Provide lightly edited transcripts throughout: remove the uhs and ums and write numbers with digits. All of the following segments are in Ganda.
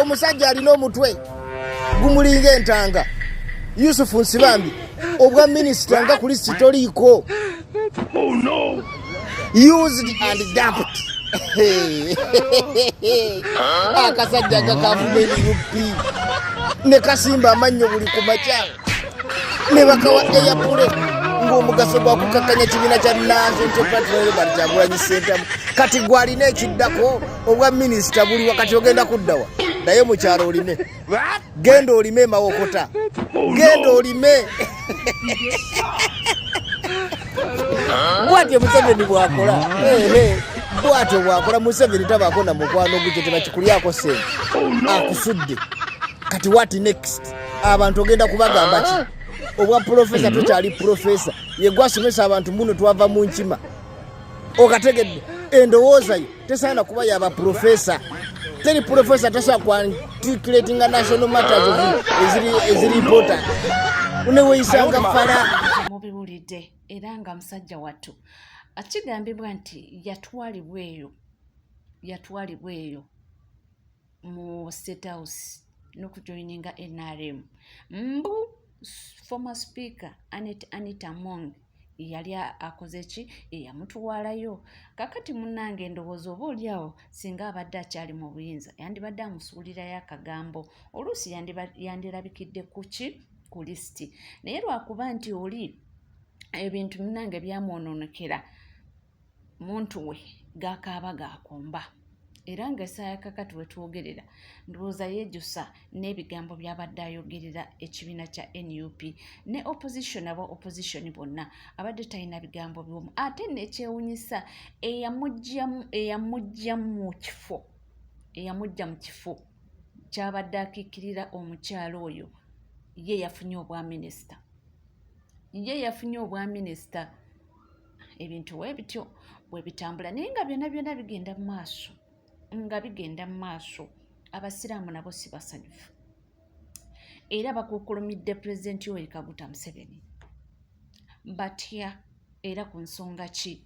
omusajja alina omutwe gumulinga entanga Yusufu Nsibambi obwa minisita nga kuli sitoliiko used and dumped akasajja kakavumeni UP ne kasimba amannyo buli ku makya ne bakawa eyapule ng'omugaso gwa kukakanya kibiina kya National Patrol Kyagulanyi Ssentamu kati gwalina ekiddako obwa minisita buli wakati ogenda kuddawa naye mukyalo olime genda olime mawokota genda olime bwatyo Museveni bwakola bwatyo bwakola Museveni tabaako na mukwano gwe tebakikulyako sente akusudde kati what next abantu ogenda kubagamba ki obwa profesa tokyali profesa ye gwasomesa abantu muno twava mu nkima okategedde endowooza yo tesaana kuba yaba profesa teri profesa tasobola kwanticulating national matters eziri important uneweyisanga fala mubiwulidde era nga musajja wattu akigambibwa nti yatwalibwa eyo mu State House n'okujoininga NRM mbu former speaker Anita Among yali akoze ki yamutuwalayo kakati munnange endowooza oba oliawo singa abadde akyali mu buyinza yandibadde amusuulirayo akagambo oluusi yandirabikidde ku lisiti naye lwakuba nti oli ebintu munnange byamwononekera muntu we gakaaba gakomba era ng'essaawa kakati we twogerera ndowooza yeejusa n'ebigambo by'abadde ayogerera ekibiina kya NUP ne opposition aba opposition bonna abadde talina bigambo by'omu ate n'ekyewunyisa eyamujja mu kifo ky'abadde akiikirira omukyalo oyo ye yafunye obwa minisita ebintu weebityo bwe bitambula naye nga byonna bigenda mu maaso abasiraamu nabo si basanyufu era bakukulumidde pulezidenti Yoweri Kaguta Museveni batya era ku nsonga ki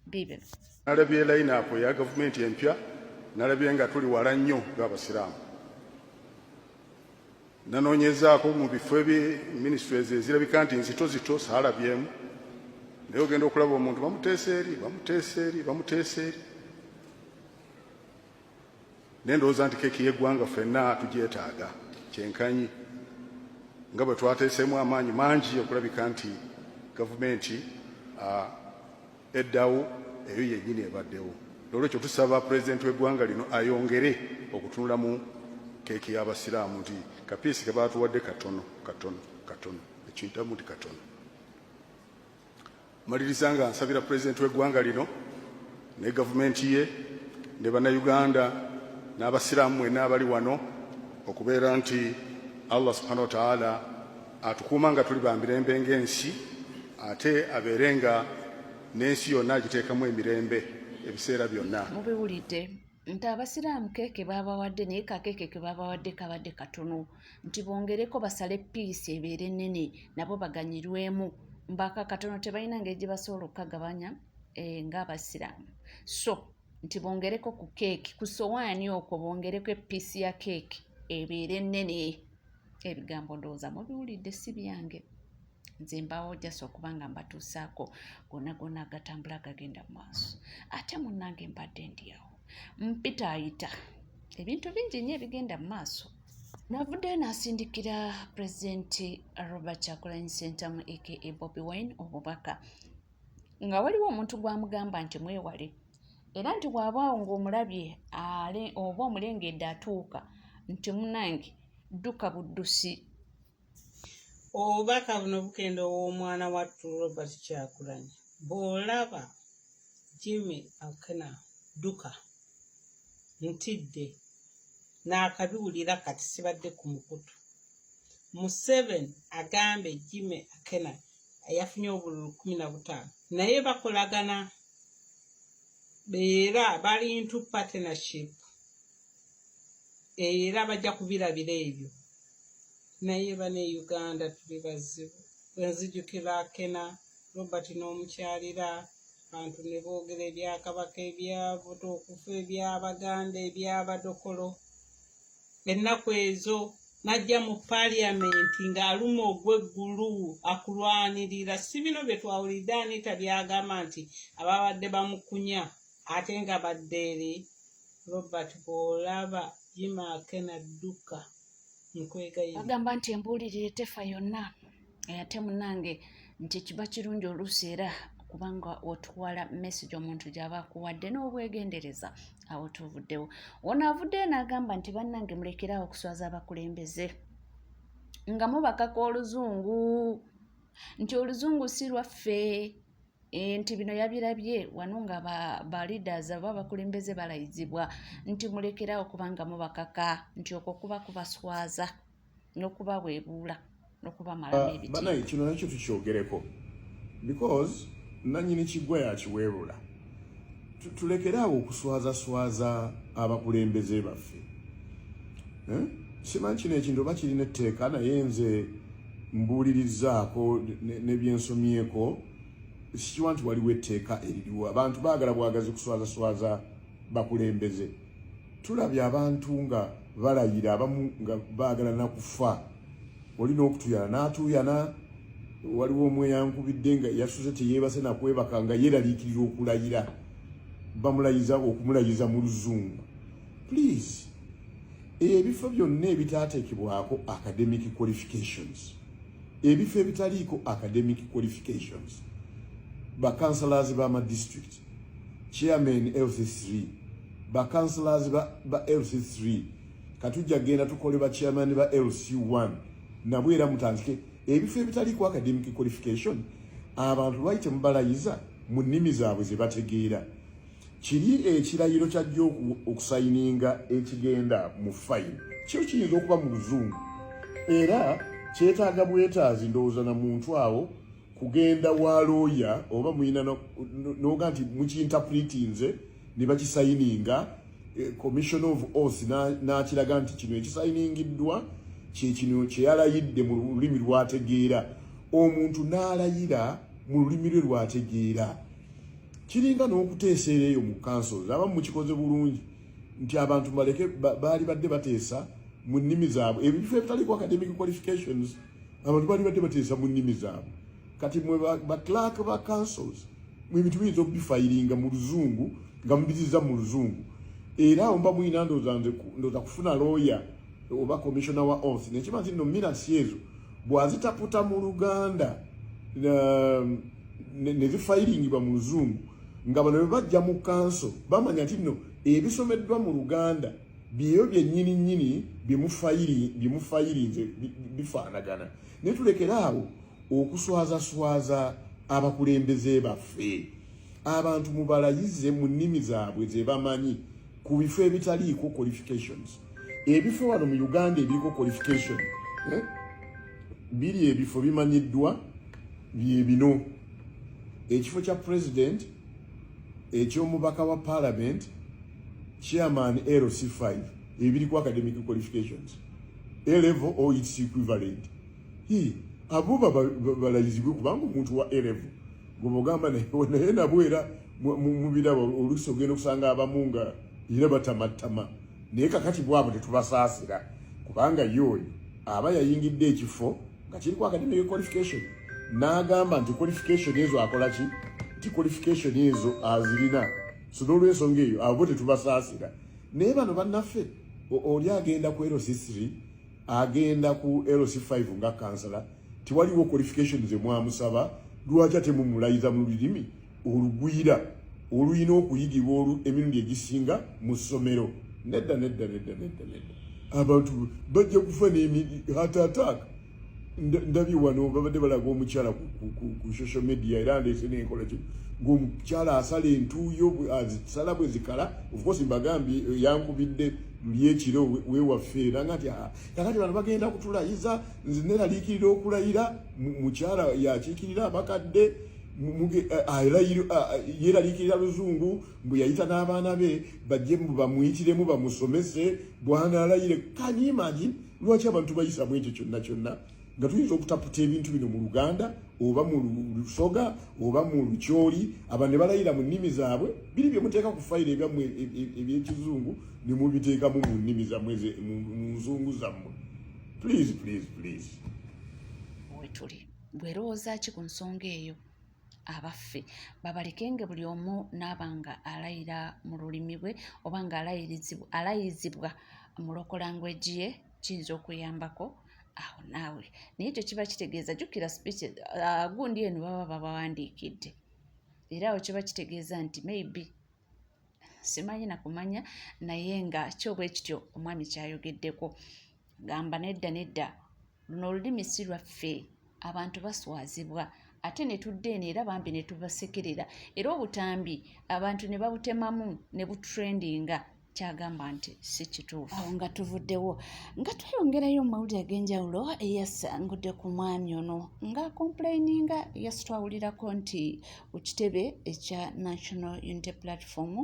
bibe nalabye line-up ya gavumenti empya nalabye nga tuli wala nnyo ng'abasiraamu nanoonyezaako mu bifo ministries ezirabika nti nzitozito saalabyemu naye ogenda okulaba omuntu bamuteesa eri nendowooza nti keeki y'eggwanga ffenna tugyetaaga kyenkanyi nga bwe twateeseemu amaanyi mangi okulabika nti gavumenti eddawo eyo yennyini ebaddewo olwekyo tusaba pulezidenti w'eggwanga lino ayongere okutunula mu keeki y'abasiraamu nti kapiisi ke baatuwadde katono ekintamu nti katono maliriza nga nsabira pulezidenti w'eggwanga lino ne gavumenti ye ne bannayuganda n'abasiraamu mwenna abali wano okubeera nti Allah subhanahu wa ta'ala atukuuma nga tuli ba mirembe ng'ensi ate abeere nga n'ensi yonna agiteekamu emirembe ebiseera byonna. Mubiwulidde nti abasiraamu keeke baabawadde naye kakeeke ke baabawadde kabadde katono nti bongereko basale piisi ebeere ennene nabo baganyirwemu mbaka katono tebalina ngeri gye basobola okukagabanya ng'abasiraamu so nti bongereko ku keeki ku sowaani okwo bongereko epiisi ya keeki ebeere ennene ebigambo ndowooza mubiwulidde si byange nze mbaawo jasa okuba nga mbatuusaako gonna agatambula gagenda mu maaso ate munnange mbadde ndiawo mpitaayita ebintu bingi nnyo ebigenda mu maaso navuddeyo n'asindikira pulezidenti Robert Kyagulanyi Ssentamu aka Bobi Wine obubaka nga waliwo omuntu gwamugamba nti mwewale era nti bw'abaawo ng'omulabye oba omulengedde atuuka nti munnange dduka buddusi. Obubaka buno bukenda ow'omwana wattu Robert Kyagulanyi bw'olaba Jimmy Akena dduka ntidde n'akabiwulira kati sibadde ku mukutu Museveni agambe Jimmy Akena yafunye obululu 15 naye bakolagana era bali into partnership era bajja kubirabira ebyo naye bane Uganda tuli bazibu bwenzijukira Akena Robert n'omukyalira abantu ne boogera ebyakabaka ebyabo okufa eby'Abaganda eby'Abadokolo ennaku ezo najja mu paliamenti ng'aluma ogw'eggulu akulwanirira. Si bino bye twawulidde Anita byagamba nti ababadde bamukunya ate nga badde eri. Robert bw'olaba Jimaake n'adduka nkwegayirira. Bagamba nti embuulirire tefa yonna. Ate munnange nti kiba kirungi oluusi era kubanga otwala message omuntu gy'aba akuwadde n'obwegendereza awo tuvuddewo. Ono avuddeyo n'agamba nti bannange mulekerawo okuswaza abakulembeze nga mubakaka oluzungu nti oluzungu si lwaffe. Nti bino yabirabye wano nga ba leaders aba bakulembeze balayizibwa nti mulekerawo kubanga mubakaka nti okwo kuba kubaswaza n'okubaweebuula n'okubamalamu ebiti. Banaye kino nakyo tukyogereko because nanyini kigwa yakiweebula. Tulekeraawo okuswazaswaza abakulembeze baffe. Simanyi kino ekintu oba kirina etteeka naye nze mbuulirizaako ne byensomyeko sikiwa nti waliwo etteeka eririwo. Abantu baagala bwagazi kuswazaswaza bakulembeze. Tulabye abantu nga balayira abamu nga baagala nakufa. Olina okutuyana n'atuyana. Waliwo omweyankubidde nga yasuze teyeebase nakwebaka nga yeeraliikirira okulayira. Bamulayiza okumulayiza mu luzungu. Please, ebifo byonna ebitaateekebwako academic qualifications, ebifo ebitaliiko academic qualifications, bakansalaazi b'amadistrict, chairman LC3, bakansalaazi ba LC3, katujja genda tukole ba chairman ba LC1, nabwe era mutandike ebifo ebitaliiko academic qualification, abantu bayite mubalayiza mu nnimi zaabwe ze bategeera. Kiri ekirayiro kyajja okusayininga ekigenda mu fayini. Kyo kiyinza okuba mu luzungu. Era kyetaaga bwetaazi ndowooza na muntu awo kugenda wa lawyer oba muyina noga nti mukiinterpretinze ne bakisayininga. Commission of Oath n'akiraga nti kino ekisayiningiddwa kino kyeyalayidde mu lulimi lwategeera. Omuntu n'alayira mu lulimi lwe lwategeera. Kiringa n'okuteesera eyo mu councils abamu mukikoze bulungi nti abantu baleke baali badde bateesa mu nnimi zaabwe. Ebifo ebitaliiko academic qualifications abantu baali badde bateesa mu nnimi zaabwe. Kati mwe ba clerk ba councils mwe bintu biyinza okubifayiringa mu luzungu nga mubiriza mu luzungu. Era mba muyina ndooza kufuna lawyer oba commissioner wa Oath nekima nti no minutes ezo bwazitaputa mu Luganda ne zifayiringibwa mu luzungu nga bano bajja mu council bamanya nti no ebisomeddwa mu Luganda byeyo byennyini nnyini byemufayirinze bifaanagana. Ne tulekeraawo okuswazaswaza abakulembeze baffe. Abantu mubalayize mu nnimi zaabwe ze bamanyi ku bifo ebitaliiko qualifications. Ebifo wano mu Uganda ebiriko qualification biri ebifo bimanyiddwa bye bino: ekifo kya president, eky'omubaka wa parliament, chairman LC5 ebiriko academic qualifications, A-level or its equivalent. Abo balayizibwe kubanga omuntu wa A-level gwebogamba naye nabwera mu birabo oluusi ogenda okusanga abamu nga era batamatama. Naye kakati bwabo tetubasaasira kubanga yoyo aba yayingidde ekifo nga kiriko academic qualification n'agamba nti qualification ezo akola ki nti qualification ezo azirina. So n'olwensonga eyo abo tetubasaasira. Naye bano bannaffe oli agenda ku LC3 agenda ku LC5 nga kansala tiwaliwo qualification ze mwamusaba. Lwaki ate mumulayiza mu lulimi olugwira oluyina okuyigibwa emirundi egisinga mu ssomero? Nedda. Abantu bajja kufa heart attack. Ndabye wano babadde balaga omukyala ku social media era ndeese n'enkola kino ng'omukyala asala entuuyo azisala bwe zikala. Of course mbagambye yankubidde luli ekiro weewaffe era nga nti kakati bano bagenda kutulayiza nze neraliikirira okulayira. Mukyala yakiikirira abakadde yeeraliikirira luzungu mbwe yayita n'abaana be bajje bamuyitiremu bamusomese bwanaalayire. Can you imagine lwaki abantu bayisamu ekyo kyonna nga tuyinza okutaputa ebintu bino mu Luganda oba mu Lusoga oba mu Lukyoli abantu ne balayira mu nnimi zaabwe biri bye muteeka ku fayiro ebyammwe eby'ekizungu ne mubiteekamu mu nnimi zammwe mu nzungu zammwe. Please. Wetuli bwerowooza ki ku nsonga eyo abaffe babalekenge buli omu n'abanga alayira mu lulimi lwe oba nga alayizibwa mu local language ye kiyinza okuyambako awo naawe naye ekyo kiba kitegeeza jjukira speech gundi eno baba babawandiikidde era awo kiba kitegeeza nti maybe simanyi nakumanya naye nga kyobwe kityo omwami kyayogeddeko gamba nedda luno olulimi si lwaffe abantu baswazibwa ate ne tudde eno era bambi ne tubasekerera era obutambi abantu ne babutemamu ne butrendinga kyagamba nti si kituufu. Awo nga tuvuddewo nga tweyongerayo mu mawulire ag'enjawulo eyasangudde ku mwami ono nga complaininga yasitwawulirako nti ku kitebe ekya National Unity Platform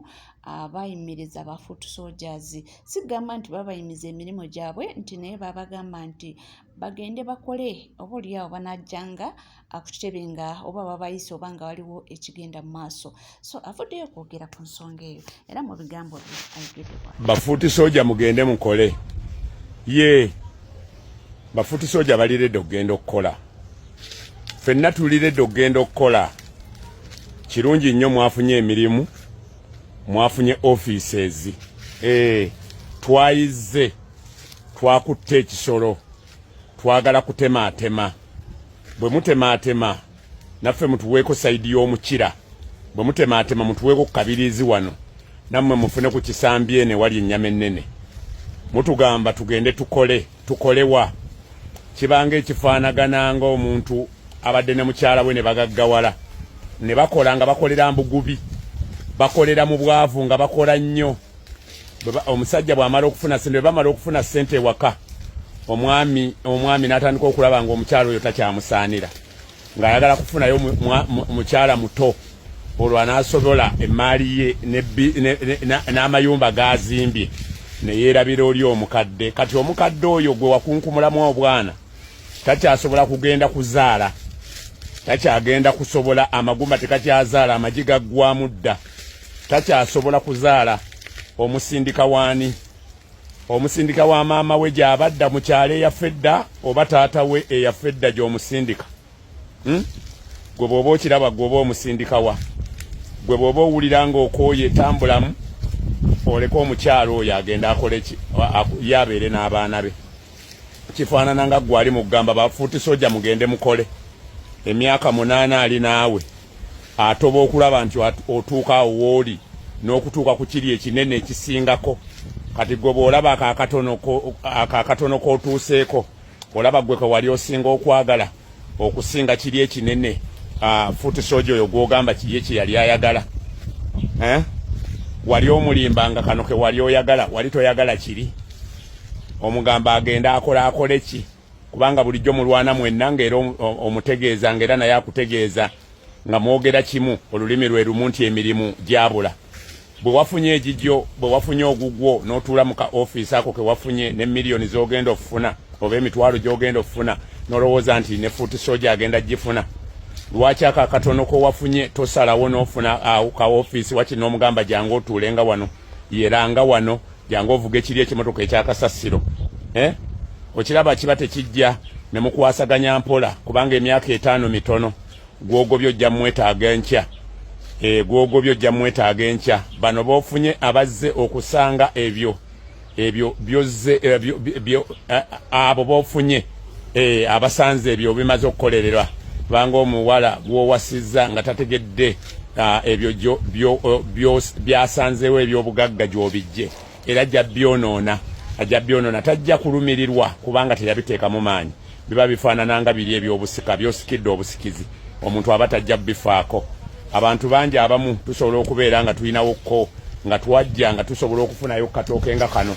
abayimiriza aba foot soldiers sigamba nti babayimiza emirimu gyabwe nti naye babagamba nti bagende bakole oba oliawo banajjanga ku kitebe nga oba babayise oba nga waliwo ekigenda mu maaso. So avuddeyo kwogera ku nsonga eyo era mu bigambo bye ayogedde bafuti soja mugende mukole bafuti soja baliredde okugenda okukola ffenna tuliredde okugenda okukola kirungi nnyo mwafunye emirimu mwafunye offices twayize twakutte ekisolo twagala kutemaatema bwe mutemaatema naffe mutuweeko sayidi y'omukira bwe mutemaatema mutuweeko ku kabirizi wano nammwe mufune ku kisambi ene wali ennyama ennene mutugamba tugende tukolewa kibanga ekifaanagana nga omuntu abadde ne mukyala we ne bagaggawala ne bakola nga bakolera mbugubi bakolera mu bwavu nga bakola nnyo omusajja bw'amala okufuna sente bamala okufuna sente ewaka omwami n'atandika okulaba ng'omukyala oyo takyamusaanira ng'ayagala kufunayo mukyala muto olwo anaasobola emmaali ye n'amayumba gazimbye ne yeerabira oli omukadde kati omukadde oyo gwe wakunkumulamu obwana takyasobola kugenda kuzaala takyagenda kusobola amagumba tekakyazaala amagi gaggwamu dda takyasobola kuzaala omusindika waani omusindika wa maama we gy'abadda mu kyalo eyaffe dda oba taata we eyaffe dda gy'omusindika gwe bw'oba okiraba gwe oba omusindika wa gwe bw'oba owulira ng'okooye tambulamu oleka omukyalo oyo agenda akole ki yabeere n'abaana be kifaanana nga gwe ali mu kugamba bafuuti soja mugende mukole emyaka 8 ali naawe atoba okulaba nti otuuka awo wooli n'okutuuka ku kiri ekinene ekisingako kati gwe bw'olaba akakatono k'otuuseeko olaba gwe ke wali osinga okwagala okusinga kiri ekinene fuuti soja oyo gw'ogamba kiri kye yali ayagala wali omulimba nga kano ke wali oyagala wali toyagala kiri omugamba agenda akole ki kubanga bulijjo mulwana mwenna ng'era omutegeeza ng'era naye akutegeeza nga mwogera kimu olulimi lwe lumu nti emirimu gyabula bwe wafunye egijjo bwe wafunye ogugwo n'otuula mu ka ofiisi ako ke wafunye ne miliyoni z'ogenda okufuna oba emitwalo gy'ogenda okufuna n'olowooza nti ne fuuti soja agenda gifuna lwaki aka katono ko wafunye tosalawo n'ofuna ka ofiisi wakiri n'omugamba jangu otuulenga wano yeranga wano jangu ovuga ekiri ekimotoka ekyakasasiro okiraba kiba tekijja ne mukwasaganya mpola kubanga emyaka 5 mitono gwogobyo ojja mwetaaga enkya gwogobyo ojja mwetaaga enkya bano boofunye abazze okusanga ebyo byozze abo boofunye abasanze ebyo bimaze okukolererwa kubanga omuwala gw'owasizza nga tategedde ebyo byasanzeewo ebyobugagga gy'obijje era ajja byonoona tajja kulumirirwa kubanga teyabiteekamu maanyi biba bifaanana nga biri ebyobusika byosikidde obusikizi omuntu aba tajja bifaako abantu bangi abamu tusobola okubeera nga tulinawokko nga twajja nga tusobola okufunayo katooke nga kano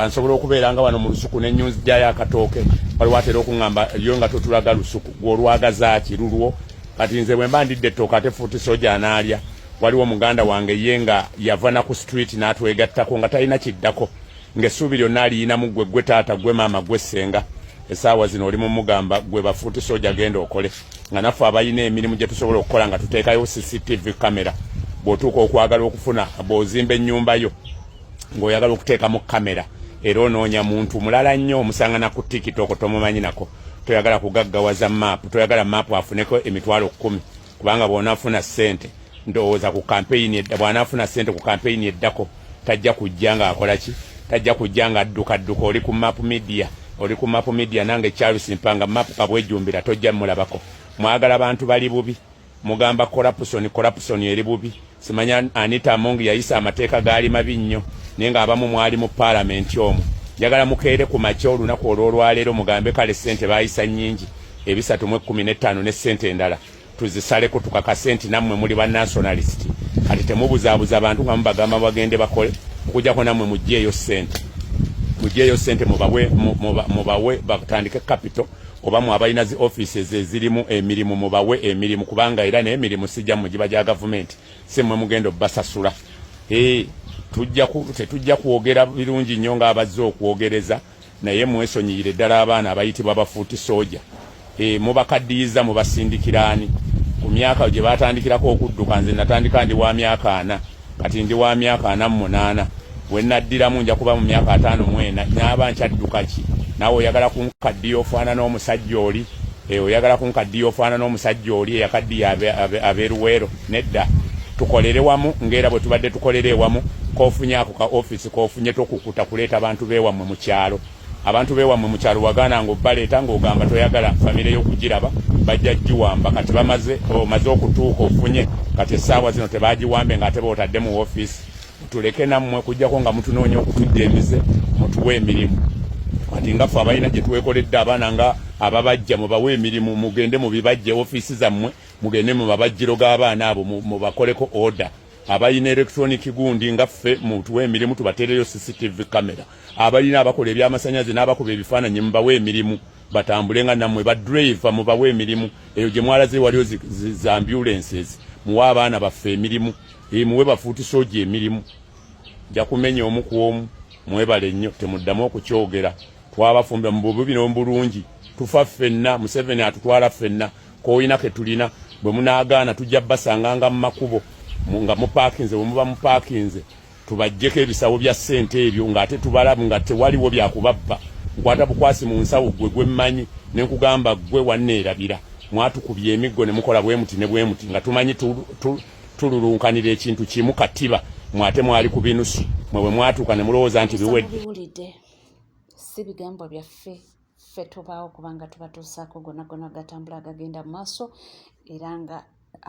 nsobola okubeera nga wano mu lusuku n'ennyunzi gyayo akatooke waliwo atera okuŋŋamba yo nga totulaga lusuku gw'olwagazaaki lulwo kati nze bwe mba ndidde ettooka ate fuuti soja anaalya waliwo muganda wange ye nga yava na ku street n'atwegattako nga talina kiddako ng'essuubi lyonna aliyinamu gwe taata gwe maama gwe ssenga essaawa zino oli mumugamba gwe bafuuti soja genda okole nga naffe abalina emirimu gye tusobola okukola nga tuteekayo CCTV kamera bw'otuuka okwagala okufuna bw'ozimba ennyumba yo ng'oyagala okuteekamu kamera era onoonya muntu mulala nnyo omusangana ku TikTok tomumanyi nako toyagala kugaggawaza maapu toyagala maapu afuneko emitwalo 10 kubanga bw'onaafuna ssente ndowooza ku kampeyini edda bw'anaafuna ssente ku kampeyini eddako tajja kujja nga akola ki tajja kujja nga adduka oli ku Map Media nange Charles Mpanga Map kabwejumbira tojja mulabako mwagala bantu bali bubi mugamba corruption eri bubi simanya Anita Among yayisa amateeka gaali mabi nnyo naye nga abamu mwali mu parliament omwo njagala mukeere ku makya olunaku olwolwaleero mugambe kale ssente baayisa nnyingi 315 ne ssente endala tuzisaleko tukaka senti nammwe muli ba nationalist kati temubuzaabuza abantu nga mubagamba bagende bakole okujjako nammwe mugyeeyo ssente mubawe batandike capital oba mu abalina zi offices ezirimu emirimu mubawe emirimu kubanga era n'emirimu sijja mu giba gya gavumenti si mmwe mugenda obbasasula tetujja kwogera birungi nnyo ng'abazze okwogereza naye mwesonyiyire ddala abaana abayitibwa bafuuti soja mubakaddiyiza mubasindikiraani ku myaka gye batandikirako okudduka nze natandika ndi wa myaka 4 kati ndi wa myaka 48 bwe naddiramu nja kuba mu myaka 54 naaba nkyadduka ki naawe oyagala kunkaddiya ofaana n'omusajja oli oyagala kunkaddiya ofaana n'omusajja oli eyakaddiya abeeruweero nedda tukolere wamu ng'era bwe tubadde tukolere ewamu kofunye ako ka office kofunye tokukuta kuleeta abantu beewammwe mu kyalo abantu beewammwe mu kyalo wagaana ng'obbaleeta ng'ogamba toyagala famire y'okugiraba bajja giwamba kati omaze okutuuka ofunye kati essaawa zino tebaagiwambe ng'ate bootadde mu office tuleke nammwe kujjako nga mutunoonya okutujja emize mutuwe emirimu kati ngaffe abalina gye tuwekoledde abaana nga ababajja mubawe emirimu mugende mubibajje ofiisi zammwe mugende mu mabajjiro g'abaana abo mubakoleko order abalina electronic gundi ngaffe mutuwe emirimu tubateereyo CCTV kamera abalina abakola ebyamasanyaze n'abakuba ebifaananyi mubawe emirimu batambule nga nammwe badrive mubawe emirimu eyo gye mwalaze waliyo za ambulances muwe abaana baffe emirimu muwe bafuuti soja emirimu nja kumenya omu ku omu mwebale nnyo temuddamu okukyogera twabafumbira mu bubi n'obulungi tufa ffenna Museveni atutwala ffenna k'olina ke tulina bwe munaagaana tujja basanganga mu makubo nga mupaakinze bwe muba mupaakinze tubajjeko ebisawo bya ssente ebyo ng'ate tubalabu nga tewaliwo byakubabba nkwata bukwasi mu nsawo gwe mmanyi ne nkugamba gwe wanneerabira mwatukubye emiggo ne mukola bwe muti ne bwe muti nga tumanyi tululunkanira ekintu kimu katiba mwate mwali ku binusu mwe bwe mwatuuka ne mulowooza nti biwedde si bigambo byaffe ffe tubaawo kubanga tubatuusaako gonna gatambula agagenda mu maaso era nga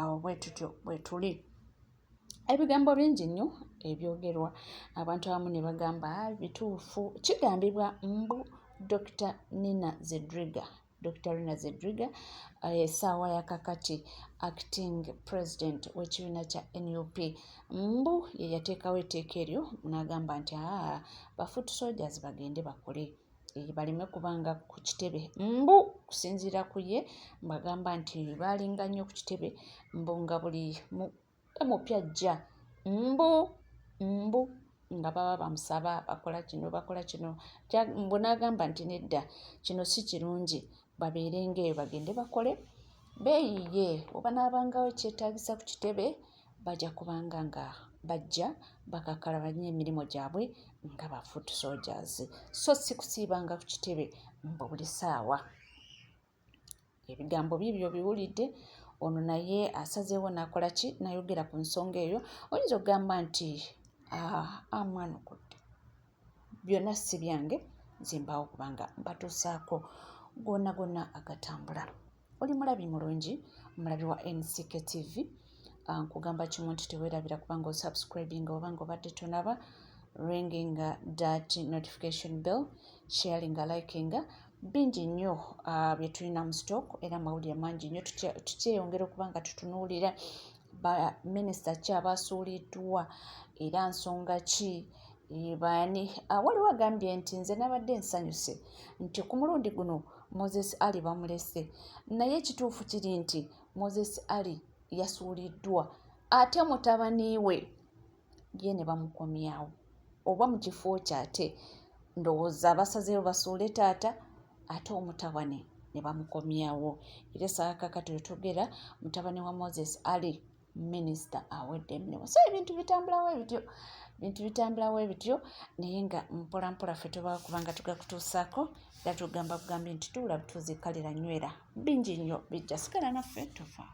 awo bwetutyo bwe tuli ebigambo bingi nnyo ebyogerwa abantu abamu ne bagamba bituufu kigambibwa mbu Dr. Rina Zedriga essaawa yakakati acting president w'ekibiina kya NUP mbu ye yateekawo etteeka eryo n'agamba nti bafuuti soldiers bagende bakole baleme kubanga ku kitebe mbu kusinziira ku ye mbagamba nti baalinga nnyo ku kitebe mbu nga buli mupya ajja mbu nga baba bamusaba bakola kino mbu n'agamba nti nedda kino si kirungi babeere ng'eyo bagende bakole beeyiye oba n'abangawo ekyetaagisa ku kitebe bajja kubanga nga bajja bakakalabanya emirimu gyabwe nga bafuuti soldiers so si kusiibanga ku kitebe mbu buli ssaawa ebigambo bibyo biwulidde ono naye asazeewo n'akola ki nayogera ku nsonga eyo oyinza okugamba nti amwana okudde byonna si byange nzimbaawo kubanga mbatuusaako gonna agatambula oli mulabi mulungi mulabi wa NCK TV nkugamba kimu nti teweerabira kubanga osubscribing oba ng'obadde tonaba ringing that notification bell sharing liking bingi nnyo bye tulina mu stock era amawulire mangi nnyo tukyeyongera okuba nga tutunuulira baminisita ki abaasuuliddwa era nsonga ki baani waliwo agambye nti nze nabadde nsanyuse nti ku mulundi guno Moses Ali bamulese naye ekituufu kiri nti Moses Ali yasuuliddwa ate mutabani we ye ne bamukomyawo oba mu kifo kyate ndowooza basazeewo basuule taata ate omutabani ne bamukomyawo. Era saakakati wetwogera mutabani wa Moses ali minisita awedde emirimu. So ebintu bitambulawo ebityo naye nga mpola mpola ffe tuba kubanga tugakutuusaako era tugamba nti tuula butuuzikalira nywera bingi nnyo bijja sigala naffe tufa.